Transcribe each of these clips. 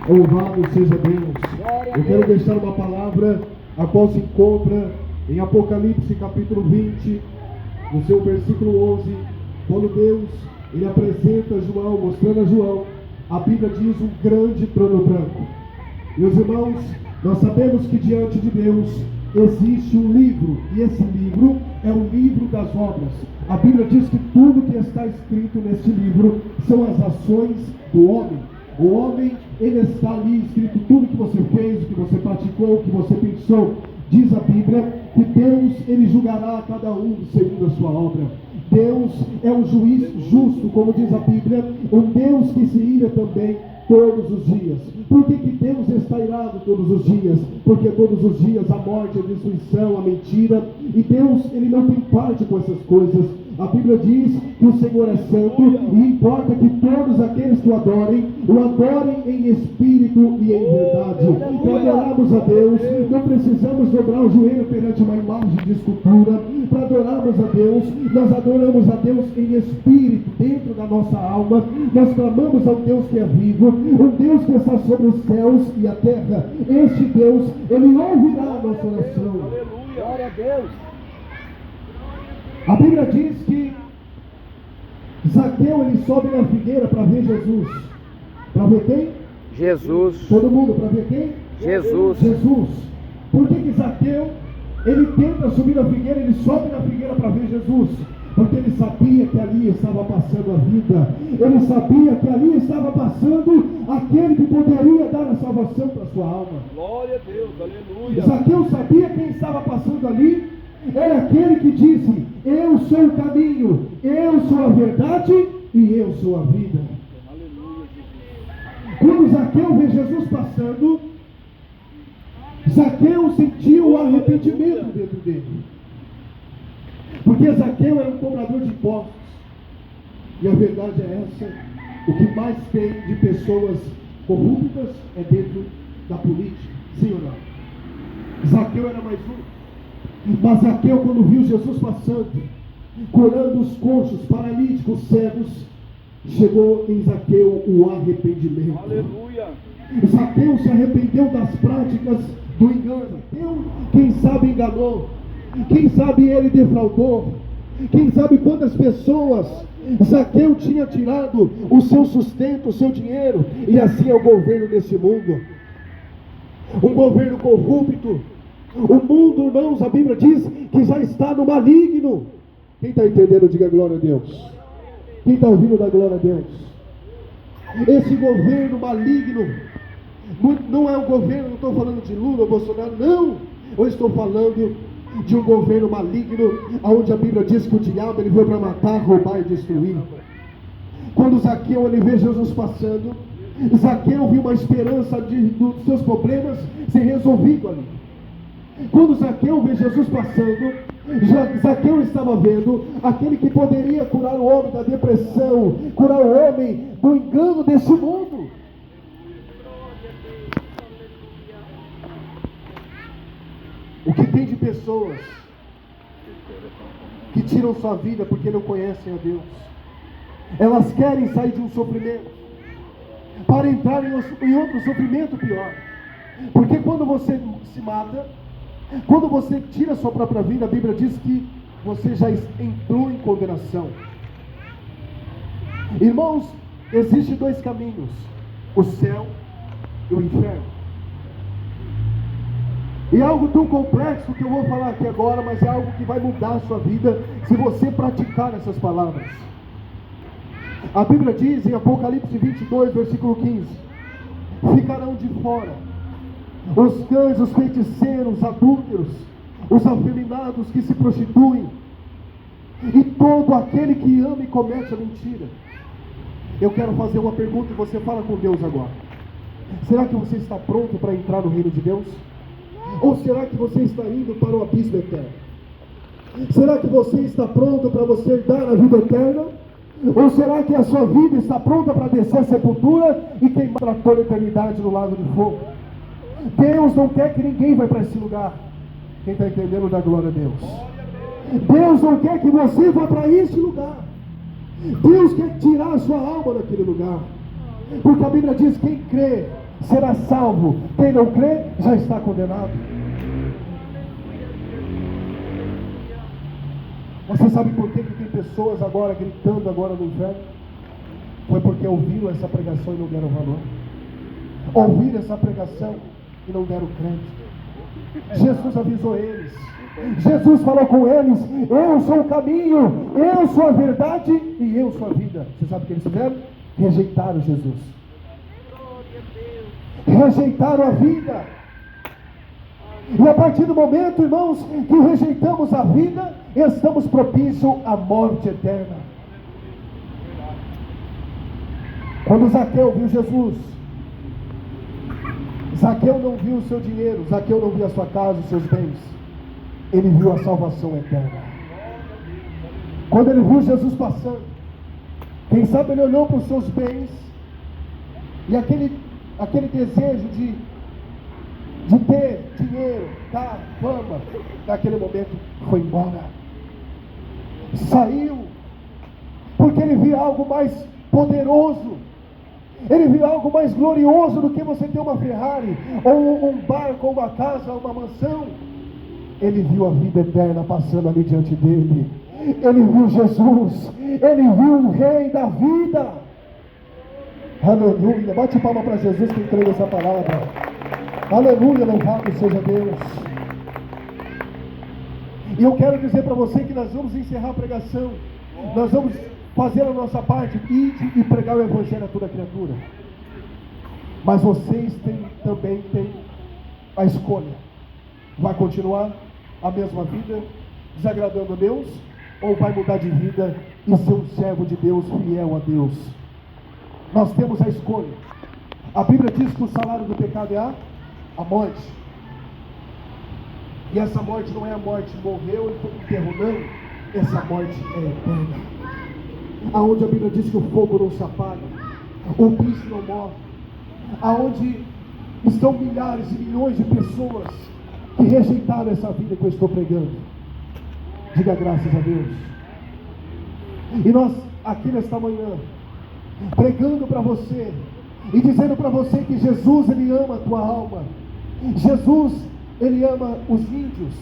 Louvado seja Deus. Eu quero deixar uma palavra a qual se encontra em Apocalipse capítulo 20, no seu versículo 11, quando Deus ele apresenta João, mostrando a João, a Bíblia diz um grande trono branco. Meus irmãos, nós sabemos que diante de Deus existe um livro, e esse livro é o livro das obras. A Bíblia diz que tudo que está escrito neste livro são as ações do homem. O homem, ele está ali escrito tudo que você fez, o que você praticou, o que você pensou. Diz a Bíblia que Deus, ele julgará cada um segundo a sua obra. Deus é um juiz justo, como diz a Bíblia, um Deus que se ira também todos os dias. Por que Deus está irado todos os dias? Porque todos os dias a morte, a destruição, a mentira, e Deus, ele não tem parte com essas coisas. A Bíblia diz que o Senhor é santo e importa que todos aqueles que o adorem em espírito e em verdade. Para adorarmos a Deus, não precisamos dobrar o joelho perante uma imagem de escultura. Para adorarmos a Deus, nós adoramos a Deus em espírito, dentro da nossa alma. Nós clamamos ao Deus que é vivo, um Deus que está sobre os céus e a terra. Este Deus, ele ouvirá a nossa oração. Glória a Deus. A Bíblia diz que Zaqueu, ele sobe na figueira para ver Jesus. Para ver quem? Jesus. Todo mundo, para ver quem? Jesus. Jesus. Por que Zaqueu, ele tenta subir na figueira, ele sobe na figueira para ver Jesus? Porque ele sabia que ali estava passando a vida. Ele sabia que ali estava passando aquele que poderia dar a salvação para a sua alma. Glória a Deus, aleluia. Zaqueu sabia quem estava passando ali. Era aquele que disse: eu sou o caminho, eu sou a verdade e eu sou a vida. Aleluia, Jesus. Quando Zaqueu vê Jesus passando, Zaqueu sentiu o arrependimento dentro dele. Porque Zaqueu era um cobrador de impostos. E a verdade é essa: o que mais tem de pessoas corruptas é dentro da política. Sim ou não? Zaqueu era mais um. Mas Zaqueu, quando viu Jesus passando, curando os coxos, paralíticos, cegos, chegou em Zaqueu o arrependimento. Aleluia. Zaqueu se arrependeu das práticas do engano. Quem sabe enganou, quem sabe ele defraudou, quem sabe quantas pessoas Zaqueu tinha tirado o seu sustento, o seu dinheiro. E assim é o governo desse mundo, um governo corrupto. O mundo, irmãos, a Bíblia diz que já está no maligno. Quem está entendendo, diga glória a Deus. Quem está ouvindo, dá glória a Deus. Esse governo maligno não é um governo, não estou falando de Lula ou Bolsonaro, não. Eu estou falando de um governo maligno, onde a Bíblia diz que o diabo ele veio para matar, roubar e destruir. Quando Zaqueu ele vê Jesus passando, Zaqueu viu uma esperança dos seus problemas ser resolvido ali. Quando Zaqueu vê Jesus passando, Zaqueu estava vendo aquele que poderia curar o homem da depressão, curar o homem do engano desse mundo. O que tem de pessoas que tiram sua vida porque não conhecem a Deus? Elas querem sair de um sofrimento para entrar em outro sofrimento pior. Porque quando você se mata, quando você tira a sua própria vida, a Bíblia diz que você já entrou em condenação. Irmãos, existem dois caminhos: o céu e o inferno. E é algo tão complexo que eu vou falar aqui agora, mas é algo que vai mudar a sua vida se você praticar essas palavras. A Bíblia diz em Apocalipse 22, versículo 15: ficarão de fora os cães, os feiticeiros, os adúlteros, os afeminados que se prostituem, e todo aquele que ama e comete a mentira. Eu quero fazer uma pergunta e você fala com Deus agora. Será que você está pronto para entrar no reino de Deus? Ou será que você está indo para o abismo eterno? Será que você está pronto para você dar a vida eterna? Ou será que a sua vida está pronta para descer a sepultura e queimar para toda a eternidade no lago de fogo? Deus não quer que ninguém vá para esse lugar. Quem está entendendo, dá glória a Deus. Deus não quer que você vá para esse lugar. Deus quer tirar a sua alma daquele lugar. Porque a Bíblia diz: quem crê será salvo. Quem não crê já está condenado. Você sabe por que tem pessoas agora gritando agora no inferno? Foi porque ouviram essa pregação e não deram valor. Ouviram essa pregação e não deram crédito. Jesus avisou eles. Jesus falou com eles: eu sou o caminho, eu sou a verdade e eu sou a vida. Você sabe o que eles fizeram? Rejeitaram Jesus. Rejeitaram a vida. E a partir do momento, irmãos, que rejeitamos a vida, estamos propícios à morte eterna. Quando Zaqueu viu Jesus, Zaqueu não viu o seu dinheiro, Zaqueu não viu a sua casa, os seus bens, ele viu a salvação eterna. Quando ele viu Jesus passando, quem sabe ele olhou para os seus bens, e aquele desejo de ter dinheiro, carro, fama, naquele momento foi embora. Saiu, porque ele viu algo mais poderoso. Ele viu algo mais glorioso do que você ter uma Ferrari, ou um barco, ou uma casa, ou uma mansão. Ele viu a vida eterna passando ali diante dele. Ele viu Jesus, ele viu o Rei da vida. Aleluia, bate palma para Jesus que crê nessa palavra. Aleluia, louvado seja Deus. E eu quero dizer para você que nós vamos encerrar a pregação. Nós vamos fazer a nossa parte, ide e pregar o Evangelho a toda criatura. Mas vocês também têm a escolha. Vai continuar a mesma vida, desagradando a Deus, ou vai mudar de vida e ser um servo de Deus, fiel a Deus? Nós temos a escolha. A Bíblia diz que o salário do pecado é a morte. E essa morte não é a morte morreu e foi enterro, não. Essa morte é eterna. Aonde a Bíblia diz que o fogo não se apaga, o bicho não morre, aonde estão milhares e milhões de pessoas que rejeitaram essa vida que eu estou pregando. Diga graças a Deus. E nós aqui nesta manhã, pregando para você e dizendo para você que Jesus, Ele ama a tua alma. Jesus, Ele ama os índios.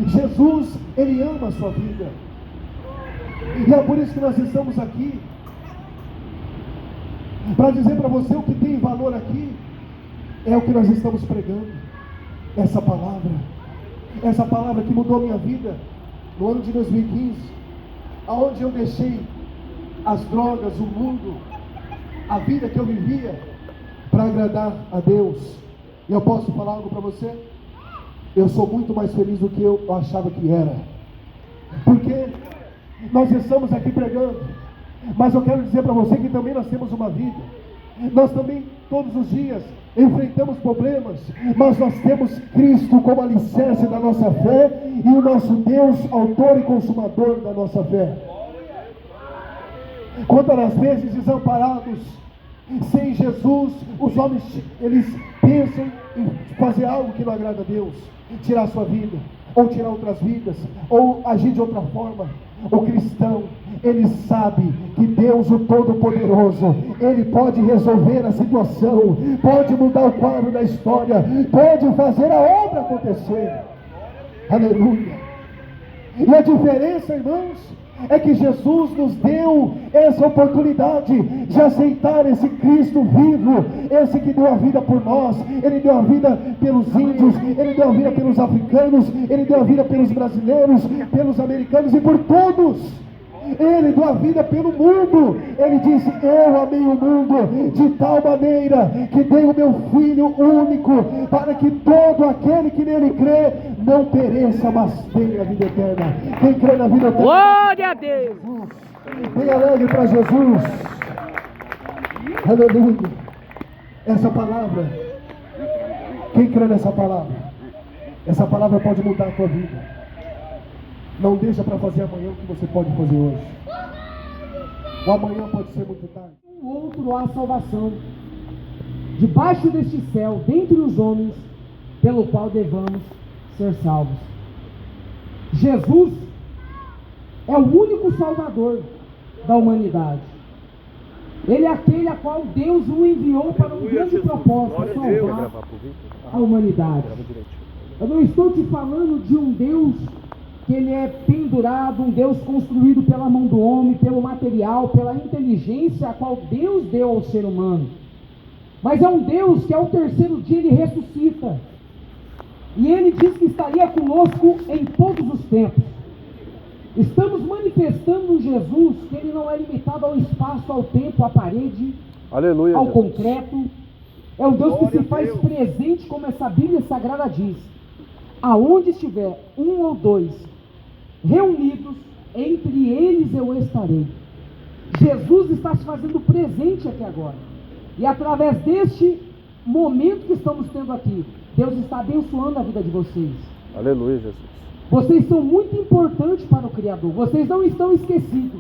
Jesus, Ele ama a sua vida. E é por isso que nós estamos aqui, para dizer para você o que tem valor aqui é o que nós estamos pregando. Essa palavra que mudou a minha vida no ano de 2015, aonde eu deixei as drogas, o mundo, a vida que eu vivia, para agradar a Deus. E eu posso falar algo para você? Eu sou muito mais feliz do que eu achava que era, porque nós estamos aqui pregando, mas eu quero dizer para você que também nós temos uma vida. Nós também todos os dias enfrentamos problemas, mas nós temos Cristo como alicerce da nossa fé e o nosso Deus, autor e consumador da nossa fé. Quantas vezes desamparados, sem Jesus, os homens eles pensam em fazer algo que não agrada a Deus, tirar a sua vida, ou tirar outras vidas, ou agir de outra forma. O cristão, ele sabe que Deus, o Todo-Poderoso, Ele pode resolver a situação, pode mudar o quadro da história, pode fazer a obra acontecer. Aleluia. E a diferença, irmãos, é que Jesus nos deu essa oportunidade de aceitar esse Cristo vivo, esse que deu a vida por nós. Ele deu a vida pelos índios, Ele deu a vida pelos africanos, Ele deu a vida pelos brasileiros, pelos americanos e por todos. Ele deu a vida pelo mundo. Ele disse: eu amei o mundo de tal maneira que dei o meu Filho único, para que todo aquele que nele crê não pereça, mas tenha a vida eterna. Quem crê na vida eterna, glória a Deus, bem alegre para Jesus. Aleluia. Essa palavra, quem crê nessa palavra, essa palavra pode mudar a tua vida. Não deixa para fazer amanhã o que você pode fazer hoje. O amanhã pode ser muito tarde. Um outro há salvação, debaixo deste céu, dentre os homens, pelo qual devamos ser salvos. Jesus é o único Salvador da humanidade. Ele é aquele a qual Deus o enviou para um grande propósito é salvar a humanidade. Eu não estou te falando de um Deus que ele é pendurado, um Deus construído pela mão do homem, pelo material, pela inteligência a qual Deus deu ao ser humano. Mas é um Deus que ao terceiro dia ele ressuscita. E ele diz que estaria conosco em todos os tempos. Estamos manifestando um Jesus que ele não é limitado ao espaço, ao tempo, à parede, Aleluia, ao Jesus. concreto. É um Deus que se faz presente, como essa Bíblia Sagrada diz. Aonde estiver um ou dois reunidos, entre eles eu estarei. Jesus está se fazendo presente aqui agora. E através deste momento que estamos tendo aqui, Deus está abençoando a vida de vocês. Aleluia, Jesus. Vocês são muito importantes para o Criador. Vocês não estão esquecidos.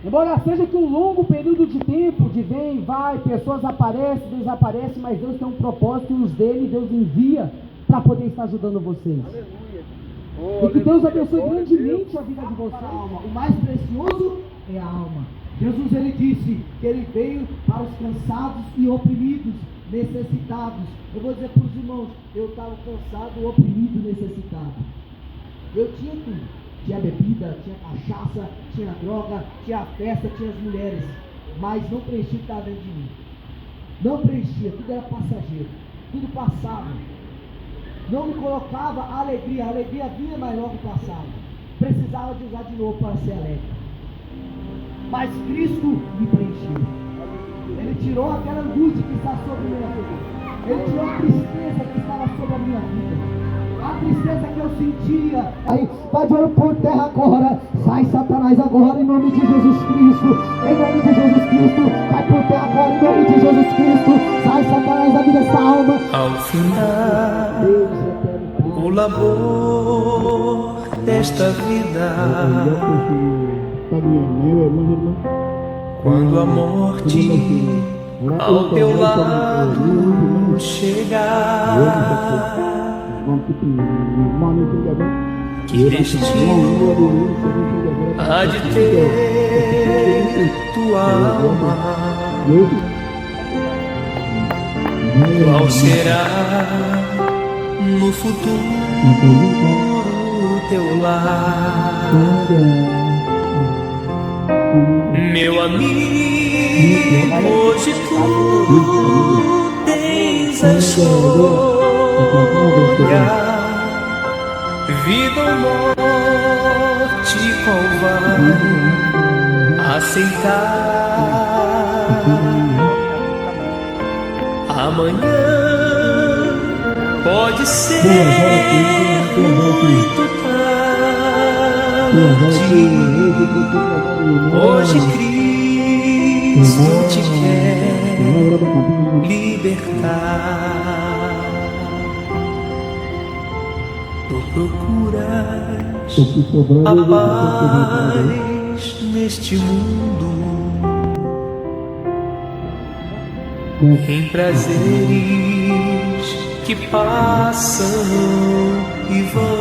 Embora seja que um longo período de tempo, de vem e vai, pessoas aparecem, desaparecem, mas Deus tem um propósito e os dele Deus envia para poder estar ajudando vocês. E que Deus abençoe grandemente a vida de vocês. O mais precioso é a alma. Jesus ele disse que ele veio para os cansados e oprimidos, necessitados. Eu vou dizer para os irmãos, eu estava cansado, oprimido, necessitado. Eu tinha tudo. Tinha bebida, tinha cachaça, tinha droga, tinha festa, tinha as mulheres. Mas não preenchia o que estava dentro de mim. Não preenchia, tudo era passageiro. Tudo passava. Não me colocava a alegria vinha, mas logo passava. Precisava de usar de novo para ser alegre. Mas Cristo me preencheu. Ele tirou aquela angústia que está sobre a minha vida. Ele tirou a tristeza que estava sobre a minha vida. A tristeza que eu sentia. Aí, vai de olho por terra agora. Sai, Satanás, agora, em nome de Jesus Cristo. Em nome de Jesus Cristo. Vai por terra agora, em nome de Jesus Cristo. Sai, Satanás, da vida dessa alma. Ao final, o labor desta vida, quando a morte ao teu lado chegar, que destino há de ter tua alma? Qual será no futuro teu lar? Meu amigo, hoje tu tens a escolha, vida ou morte, qual vai aceitar? Amanhã pode ser muito tarde. Hoje Cristo te quer libertar. Tu procuras a paz neste mundo, em prazeres que passam e vão.